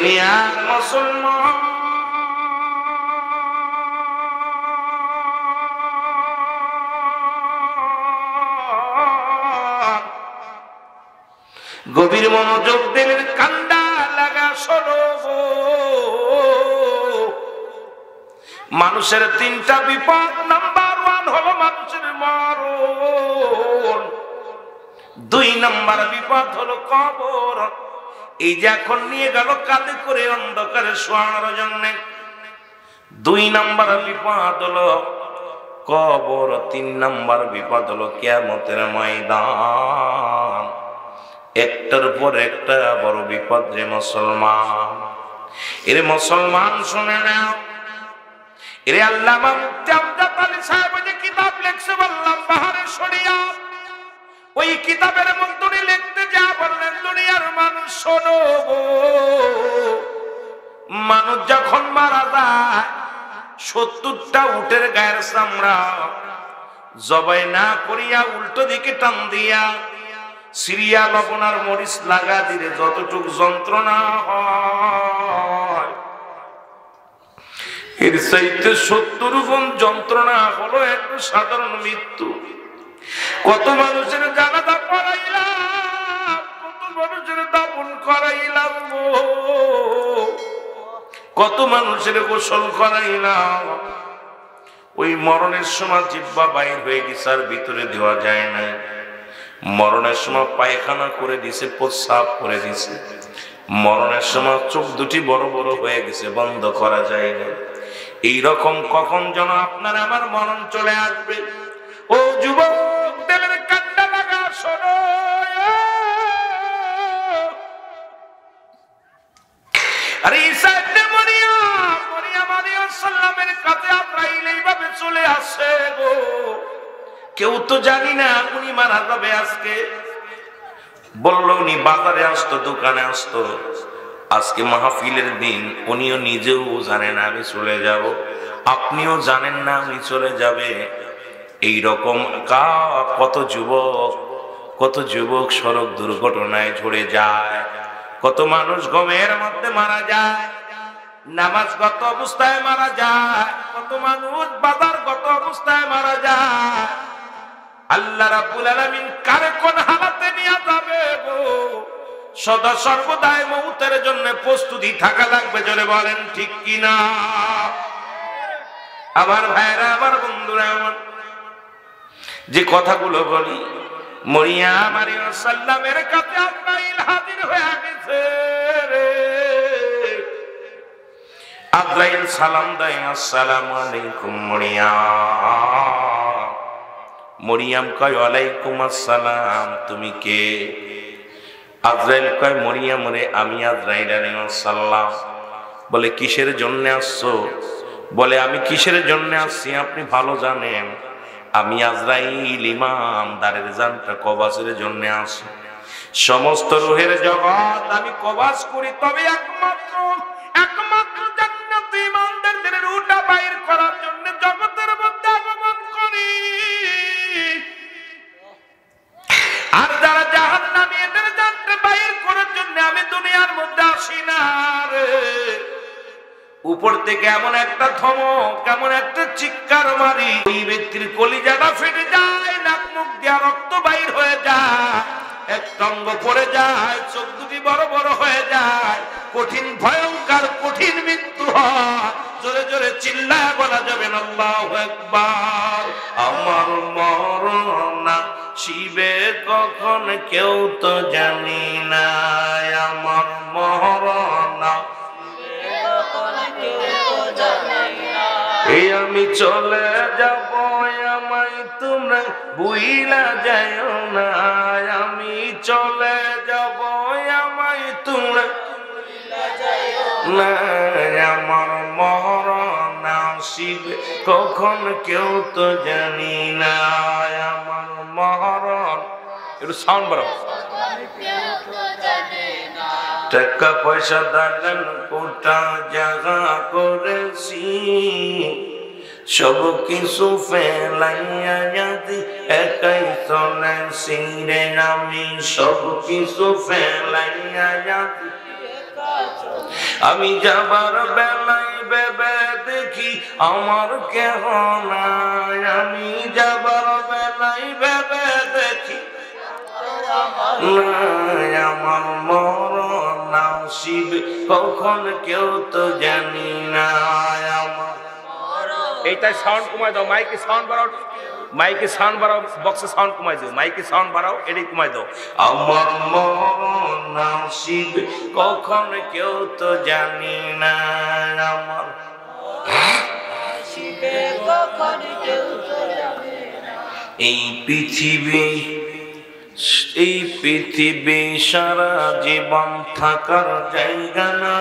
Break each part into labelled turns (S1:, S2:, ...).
S1: দুনিয়ার মুসলমান গভীর মনোযোগ দিলের কান্দা লাগা শোনো। মানুষের তিনটা বিপদ, নাম্বার 1 হলো মানুষের মরণ, 2 নাম্বার বিপদ হলো কবর। এই যে এখন নিয়ে গেল কাঁধে করে অন্ধকারে শোয়ানোর জন্য, 2 নাম্বার বিপদ হলো কবর, 3 নাম্বার বিপদ হলো কিয়ামতের ময়দান। একটার পর একটা বড় বিপদ রে মুসলমান। এরে মুসলমান শুনে নাও, এরে আল্লামা মুফতি আমজাদ আলী সাহেব যে কিতাব লিখছে বললাম বাহারে শরিয়াত, ওই কিতাবের মধ্যে লিখতে যা বললেন, দুনিয়ার মানুষ শোনো, মানুষ যখন মারা যায় 70টা উটের গায়ের চামড়া জবাই না করিয়া উল্টো দিকে টান দিয়া সিরিয়া লবণ আর মরিচ লাগা দিলে যতটুক যন্ত্রণা হয়, এর চাইতে 70 গুণ যন্ত্রণা হলো একটা সাধারণ মৃত্যু। কত মানুষের জানাজা পড়াইলাম, কত মানুষের দাফন করাইলাম, কত মানুষের গোসল করাইলাম। ওই মরণের সময় জিহ্বা বাইর হয়ে গেছে, আর ভিতরে দেওয়া যায় না। মরণের সময় পায়খানা করে দিছে, প্রস্রাব করে দিছে। মরণের সময় চোখ দুটি বড় বড় হয়ে গেছে, বন্ধ করা যায় না। এইরকম কখন যেন আপনার আমার মরণ চলে আসবে। ও যুবক, দেবের কান্না লাগা শোনো। আরে ঈসা ইবনে মরিয়ম আলাইহিস সালামের কাছে আজরাইল এইভাবে চলে আসে গো, কেউ তো জানি না উনি মারা যাবে আজকে। বললো উনি বাজারে আসতো, দোকানে আসতো, আজকে মাহফিলের দিন, উনিও নিজেও জানেন আমি চলে যাব, আপনিও জানেন না উনি চলে যাবে। এইরকম কত যুবক সড়ক দুর্ঘটনায় ঝরে যায়, কত মানুষ গমের মধ্যে মারা যায়, নামাজগত অবস্থায় মারা যায়, কত মানুষ বাজারগত অবস্থায় মারা যায়। আল্লাহ রাব্বুল আলামিন কারে কোন হালাতে নিয়ে যাবে গো, সদা সর্বদাই মউতের জন্য প্রস্তুতি থাকা লাগবে। জোরে বলেন ঠিক কিনা? আমার ভাইরা, আমার বন্ধুরা, আমার যে কথাগুলো বলি, মরিয়ম আলাইহিস সালামের কাছে আজরাইল হাজির হয়ে গেছে রে। আজরাইল সালাম দেয়, আসসালামু আলাইকুম মরিয়ম। মরিয়ম কয় ওয়ালাইকুম আসসালাম, তুমি কে? আজরাইল কয় মরিয়ম রে, আমি আজরাইল আলাইহিস সালাম। বলে কিসের জন্য আসছো? বলে আমি কিসের জন্য আসছি আপনি ভালো জানেন, আমি আজরাইল ইমানদারের জানটা কবাসের জন্য আসি। সমস্ত রূহের জগৎ আমি কবাস করি, তবে একমাত্র জান্নাতে ইমানদারদের রূহটা বাইর করার জন্য জগতের মধ্যে আগমন করি। আর যারা জাহান্নামী, এদের জানটা বাইর করার জন্য আমি দুনিয়ার মধ্যে আসি না রে। উপর থেকে এমন একটা ধমক, এমন একটা চিৎকার মারি, ওই ব্যক্তির কলিজাটা ফেটে যায়, নাক মুখ দিয়া রক্ত বাইর হয়ে যায়, এক অঙ্গ পড়ে যায়, চোখ দুটি বড় বড় হয়ে যায়, কঠিন ভয়ঙ্কর কঠিন মৃত্যু হয়। জোরে জোরে চিল্লায় বলা যাবে না আল্লাহু আকবার। আমার মরণ শিবে কখন কেউ তো জানি না, আমার মরণ এই আমি চলে যাব, আমায় তোমরা ভুইলা যাও না, আমি চলে যাব, আমায় তোমরা না, আমার মরণ আসিবে কখন কেউ তো জানি না, আমার মরণ। একটু সাউন্ড বাড়াও। টাকা পয়সা দালান কোটা জায়গা করেছি, সব কিছু ফেলাইয়া যদি একাই চলেছি রে, আমি সব কিছু ফেলাইয়া যদি আমি যাবার বেলায় ভেবে দেখি আমার কেহ নাই, আমি যাবার বেলায় ভেবে দেখি আমার মরণ নসিবে কখন কেউ তো জানি না আমার। এইটাই সাউন্ড কমাই দাও, মাইকে সাউন্ড বাড়াও, মাইকে সাউন্ড বাড়াও, বক্সে সাউন্ড কমাই দাও, মাইকে সাউন্ড বাড়াও, এটাই কমাই দাও। আমার মরণ নসিবে কখন কেউ তো জানি না আমার, এই পৃথিবী এই পৃথিবী সারা জীবন থাকার জায়গা না,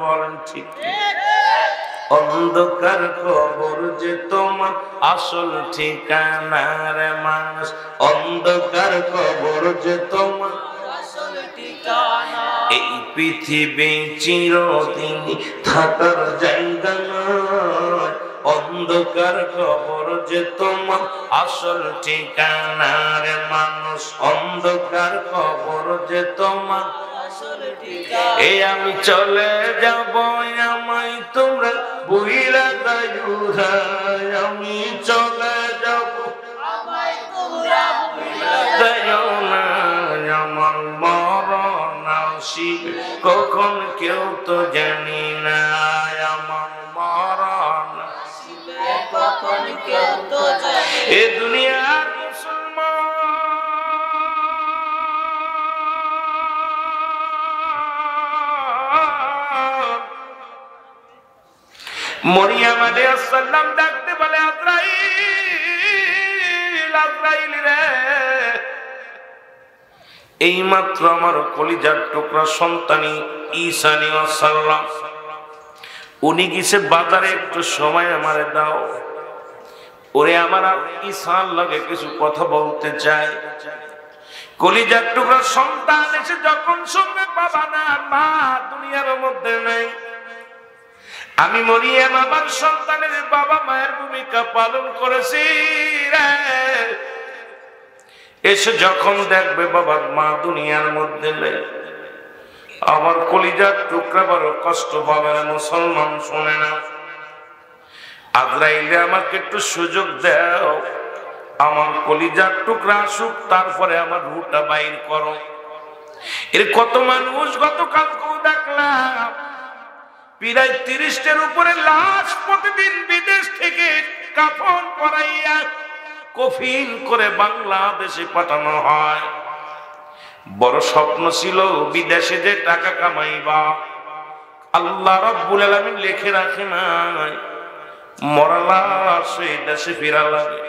S1: বলেন ঠিক? অন্ধকার কবর যে তোমার আসল ঠিকানা রে মানুষ, অন্ধকার কবর যে তোমার আসল ঠিকানা, এই পৃথিবী চিরদিন থাকার জায়গা না, অন্ধকার কবর যে তোমার আসল ঠিকানা রে মানুষ, অন্ধকার কবর যে তোমার আসল ঠিকানা। এই আমি চলে যাব আমায় তোমরা বুইরা দায়ুরা, আমি চলে যাব আমায় তোমরা বুইরা দায়ো না, আমার মরণ নসিবে কখন কেউ তো জানি না, আমার মরণ নসিবে কখন কেউ তো জানি। এ দুনিয়ার মুসলমান মরিয়ম আলাইহিস সালাম ডাকতে বলে আজরাইল, আজরাইল রে, এই মাত্র আমার কলিজার টুকরা সন্তানি ঈসা আলাইহিস সালাম উনি গেছে বাজারে, একটু সময় আমারে দাও, ওরে আমার ঈসার লগে কিছু কথা বলতে চাই। কলিজার টুকরা সন্তান এসে যখন শুনবে বাবা না মা দুনিয়ার মধ্যে নেই, আমি মরিয়ম আমার সন্তানের বাবা মায়ের ভূমিকা পালন করেছি রে, এসে যখন দেখবে বাবা মা দুনিয়ার মধ্যে নেই, আমার কলিজার টুকরা বড় কষ্ট পাবে। মুসলমান শোনে না, আজরাইলে আমাকে একটু সুযোগ দাও, আমার কলিজার টুকরা আসুক, তারপরে আমার রুহটা বাইর করো। এর কত মানুষ গতকালকেও দেখলাম প্রায় 30টার উপরে লাশ প্রতিদিন বিদেশ থেকে কাফন করাইয়া কফিন করে বাংলাদেশে পাঠানো হয়। বড় স্বপ্ন ছিল বিদেশে যে টাকা কামাইবা, আল্লাহ রাব্বুল আলামিন লিখে রাখে নাই, মরা লাশ এই দেশে ফিরা লাগে।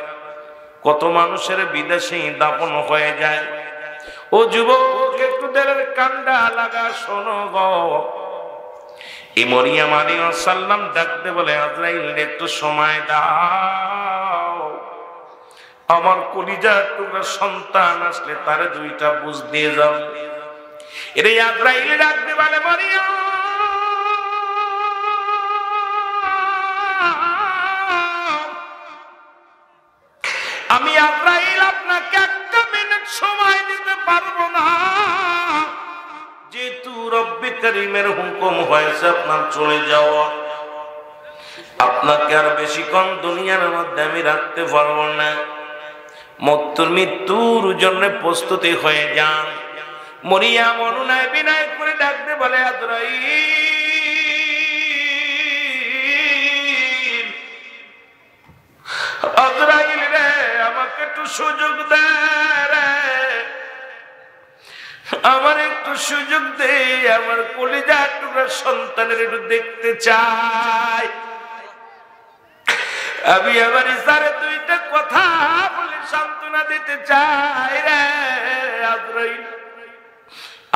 S1: কত মানুষের বিদেশে দাফন হয়ে যায়। ও যুবক একটু দেরের কান্ডা লাগা শোনো গো, এই মরিয়ম আলাইহিস সালাম ডাকতে বলে আজরাইল একটু সময় দাও, আমার কলিজার টুকরা সন্তান আসলে তারে দুইটা বুঝ দিয়ে যাও। এর আজরাইল ডাকতে বলে মরিয়ম, আমি আজরাইল আপনাকে একটা মিনিট সময় দিতে পারবো না, যেহেতু রব্বে কারীমের হুকুম হয়েছে আপনার চলে যাওয়া, আপনাকে আর বেশিক্ষণ দুনিয়ার মধ্যে আমি রাখতে পারবো না, মৃত্যুর জন্য প্রস্তুতি হয়ে যান। মরিয়ম অনুনয় বিনয় করে ডাকতে বলে আজরাইল, আজরাইল রে, আমাকে একটু সুযোগ দে রে, আমার একটু সুযোগ দে, আমার কলিজার টুকরা সন্তানের একটু দেখতে চাই, আমি আমার ইসারে দুইটা কথা বলে সান্ত্বনা দিতে চাই রে। আজরাইল,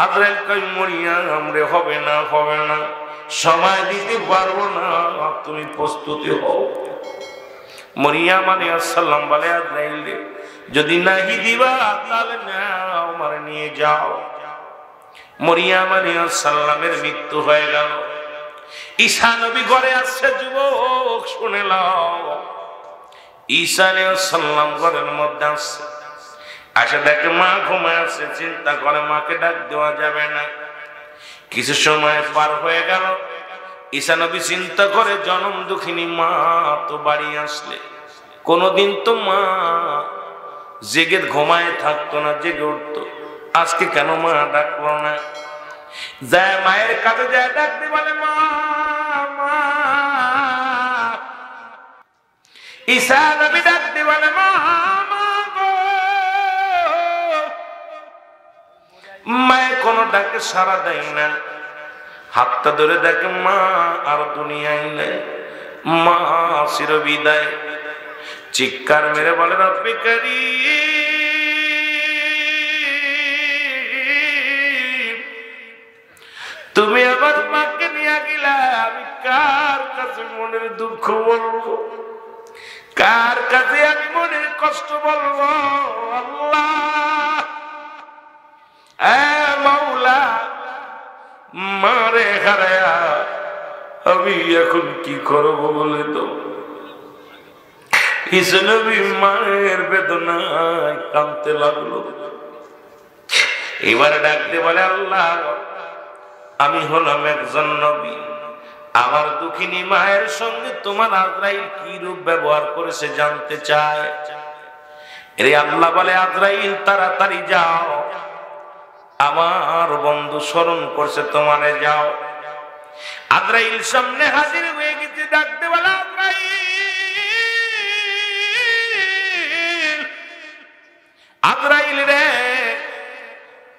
S1: আজরাইল কই মরিয়ম রে, হবে না, হবে না, সময় দিতে পারবো না, তুমি প্রস্তুতি হও। মরিয়ম আলাইহিস সালাম বলে আজরাইল রে, যদি নাহি দিবা তাহলে নাও, আমার নিয়ে যাও। মরিয়ম আলাইহিস সালামের মৃত্যু হয়ে গেল। ঈসা নবী ঘরে আসছে, যুবক শুনে নাও, ঈসা আলাইহিস সালাম ঘরের মধ্যে আসছে, আসে দেখে মা ঘুমায় আছে, চিন্তা করে মাকে ডাক দেওয়া যাবে না, কিছু সময় পার হয়ে গেল। ঈসা নবী চিন্তা করে জনম দুঃখিনী মা তো বাড়ি আসলে, কোনদিন তো মা জেগে ঘুমায় থাকতো না, জেগে উঠতো, আজকে কেন মা ডাকলো না? যায় মায়ের কাছে যায়, ডাকতে বলে মা মা। ঈসা নবী ডাকতে বলে মা মা গো। মায়ের কোন ডাকে সাড়া দেয় না। হাতটা ধরে দেখে মা আর দুনিয়ায় নাই, মা চিরবিদায়। চিৎকার মেরে বলে রব্বি কারীম, তুমি আমার মাকে নিয়ে গেলা, আমি কার কাছে মনের দুঃখ বলবো, কার কাছে আমি মনের কষ্ট বলবো? আল্লাহ মাওলা, মারে হারায়া আমি এখন কি করবো বলে তো? ঈসা নবী মায়ের বেদনায় কাঁদতে লাগলো। এবারে ডাকতে বলে আল্লাহ, আমি হলাম একজন নবী, আমার দুঃখিনী মায়ের সঙ্গে তোমার আজরাইল কি রূপ ব্যবহার করেছে জানতে চায়। রে আল্লাহ বলে আজরাইল তাড়াতাড়ি যাও, আমার বন্ধু স্মরণ করছে তোমারে, যাও। আজরাইল সামনে হাজির হয়ে গেছে। ডাকতে বলে আজরাইল রে,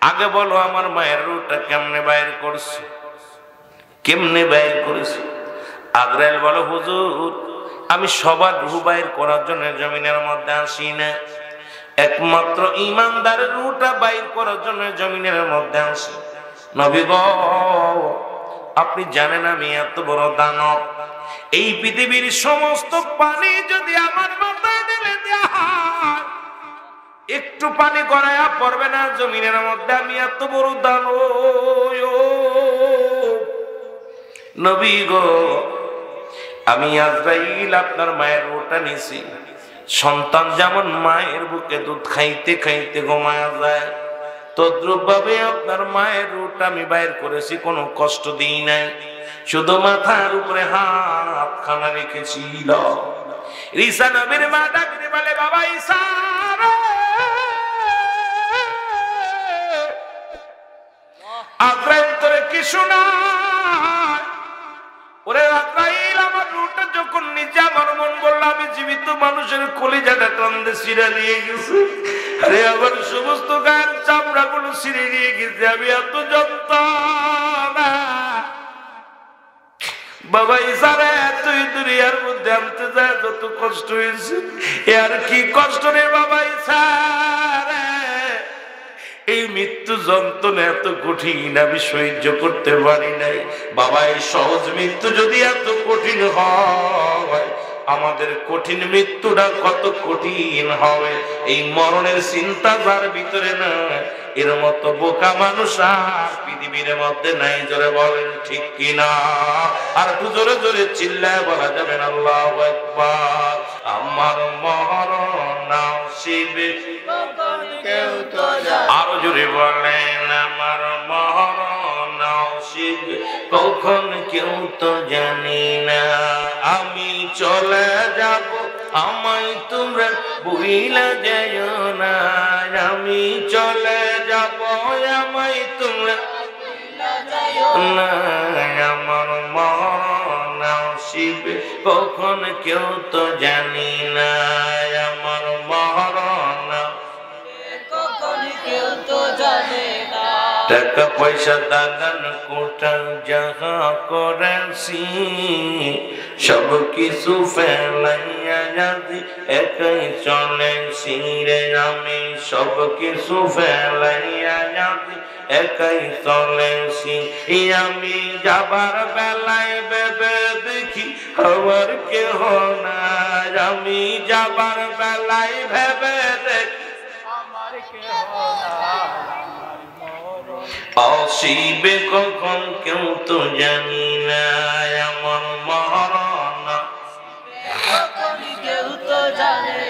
S1: আগে বলো আমার মায়ের রূহটা কেমনে বাইর করছে, কেমনে বাইর করেছে? আজরাইল বলো হুজুর, আমি সবার রূহ বাইর করার জন্য জমিনের মধ্যে আসি না, একমাত্র ঈমানদারের রূহটা বাইর করার জন্য জমিনের মধ্যে আসি। নবী গো, আপনি জানেন আমি এত বড় দানব, এই পৃথিবীর সমস্ত পানি যদি আমার মাথায় ঢেলে দেয়া হয়, একটু পানি গড়াইয়া পড়বে না জমিনের মধ্যে। আমি এত বড় দানব। নবী গো, আমি আজরাইল আপনার মায়ের রূহটা নিছি। সন্তান যেমন মায়ের বুকে দুধ খাইতে খাইতে ঘুমায়া যায়, তদ্রূপ ভাবে আপনার মায়ের রূহটা আমি বাইর করেছি, কোনো কষ্ট দিই নাই, শুধু মাথার উপরে হাত খানা রেখেছিল। ঈসা নবীর মা ডাকতে বলে বাবা ঈসা রে, আজরাইল তোরে কি শোনায়? ওরে আজরাইল, আমার রূহটা যখন নিচে আমার মন বললো আমি জীবিত মানুষের কলিজাটা টানতে ছিঁড়ে নিয়ে গেছে। আরে আমার সমস্ত গায়ের চামড়া গুলো ছিঁড়ে নিয়ে গেছে, আমি এত যন্ত্রণা। বাবা ঈসা রে, তুই দুনিয়ার মধ্যে আনতে যায় যত কষ্ট হয়েছে, আর কি কষ্ট রে বাবা ঈসা রে। এই মৃত্যু যন্ত্রণা এত কঠিন, আমি সহ্য করতে পারি নাই। বাবা, এই সহজ মৃত্যু যদি এত কঠিন হয়, আমাদের কঠিন মৃত্যুটা কত কঠিন হবে। এই মরণের চিন্তা যার ভিতরে না, এর মতো বোকা মানুষ আর পৃথিবীর মধ্যে নাই। জোরে বলেন ঠিক কিনা? আর একটু জোরে জোরে চিল্লায় বলা যাবেন আল্লাহু আকবার। আমার মরণ নসিবে আরো জোরে বলেন, আমার মরণ নসিবে কখন কেউ তো জানি না। আমি চলে যাব, আমায় তোমরা ভুইলা যাইও না। আমি চলে যাব, আমায় তোমরা না। আমার মরণ নসিবে কখন কেউ তো জানি না। আমার মরণ কখন কেউ তো জানে না। টাকা পয়সা দাগান কোটা যাহা করেছি, সব কিছু ফেলাইয়া যদি একাই চলেছি রে। আমি সব কিছু ফেলাইয়া যদি একাই চলেছি। আমি যাবার বেলায় ভেবে দেখি আমার কেহ নাই। আমি যাবার বেলায় ভেবে দেখি আমার কেহ নাই। আসিবে কখন কেউ তো জানি না। আমার মরণ কেউ তো জানে